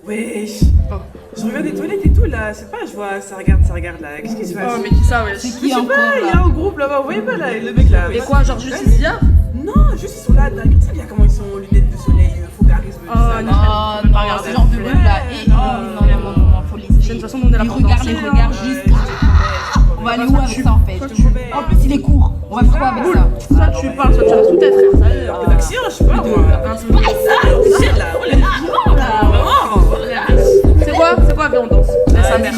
Wesh. Je regarde les toilettes et tout là, c'est pas, je vois, ça regarde là, qu'est-ce qui se passe? Oh mais qui ça, wesh? C'est qui encore là? Il y a un groupe là-bas, vous voyez pas là, le mec là. Et quoi, genre juste Isia? Non, juste ils sont là, regarde ça bien comment ils sont, lunettes de soleil, faux charisme, tout ça. Non, ce genre de bleu là. Non, faut les De toute façon, nous on est là pour danser. Les regards juste. On va aller où avec ça en fait? En plus, il est court. On va faire quoi avec ça? Soit tu parles, soit tu restes sous tête, frère. Ça y est. Un peu d'action, je sais pas moi. Shit là, oh là, vraiment. C'est quoi, viens on danse. Laisse sa mère.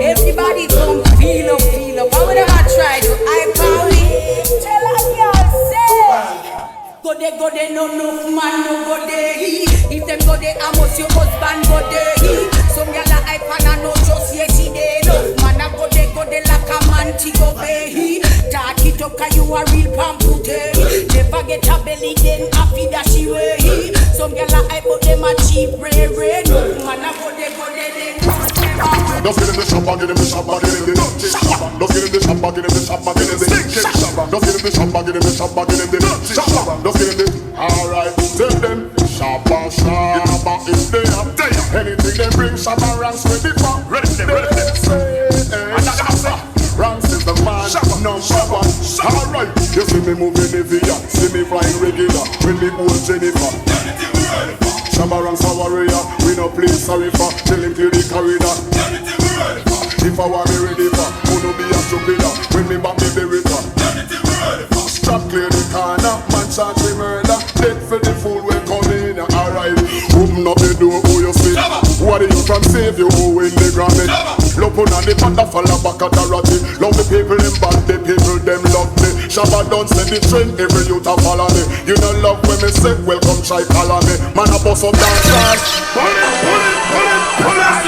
Everybody come feel up. How would I try to Pauli? Tell a girl say, go there, no man no go there. If them go there, I must your husband go there. Some gyal a hype and I know just yesterday. No man a go there like a man to go pay. Talk it up 'cause you a real pampute. Never get a belly then happy that she way. Some gyal a hype but them a cheap ray. No man a go there then. Just get in the shop and get in the shop and get in the dirty shop. Just get in the shop and get in the shop and get in the stinking shop. Just get in the shop and get in the shop and get in the dirty shop. Just get in the. Alright, tell them shabba is there. Anything they bring, shabba ranks ready for. Ready for. Ranks is the man, number one. Alright, you see me moving the via, see me flying regular with the old Jennifer. Shabba ranks a warrior, we no play sorry for. Tell him clear the corridor. If I want me ready for, who no be a stupid when me back me bury for. Strap clear the corner, man charge me murder. Dead for the fool when come in, alright. Open up the door, who you see? What do you can save you, who in the granite? Love on the panda fall back at the ratty. Love the people, them bad, the people, them love me. Shabba don't send the trend, every youth a follow me. You don't love when me say, welcome try follow me. Man a bust up dance. Pull it. Pull up.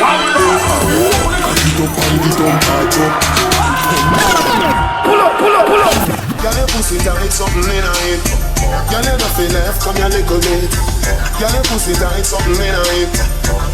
Girl, your pussy tight, something in it. Girl, you don't feel left, come here little bit. Girl, your pussy tight, something in it.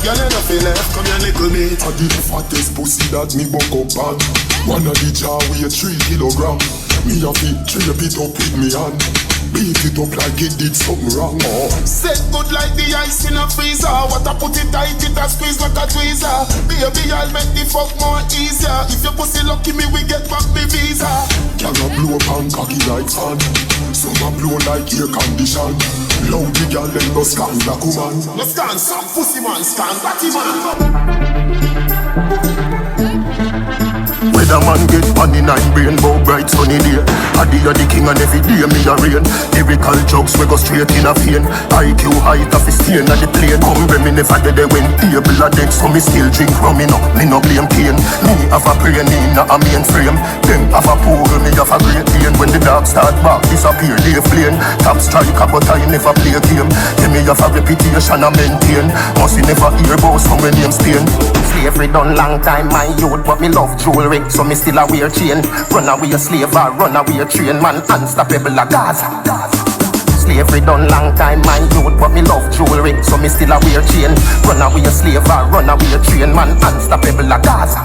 Girl, you don't feel left, come here little bit. I did the fattest pussy that me buck up bad. One of the jar weigh 3 kilogram. Me a fit drape it up with me hand. Beat it up like it did something wrong. Set good like the ice in a freezer. What I put it tight, it a squeeze like a tweezer. Baby, I'll make the fuck more easier. If your pussy lucky me, we get back the visa. Can I blow up and cocky like fan? Some a blow like air condition. Loud the girl then go scan like woman. No scan some pussy man, scan batty man. Whether man get money nine brain bow bright sunny day. Adi a the king and every day me a rain. Lyrical jokes we go straight in a vein. IQ height of a stain at the plane. Come me never dead when table a dead. So me still drink rum, me no blame pain. Me have a brain in a mainframe. Them have a pool, me have a great pain. When the dog start back disappear they flame. Top striker but I never play a game. Yeah, me have a reputation I maintain. Must you never hear about some when name Spain. Slavery done long time my youth, but me love jewelry, so me still a wear chain. Run away a slave or run away a train, man unstoppable like Gaza. Slavery done long time my youth, but me love jewelry, so me still a wear chain. Run away a slave or run away a train, man unstoppable like Gaza.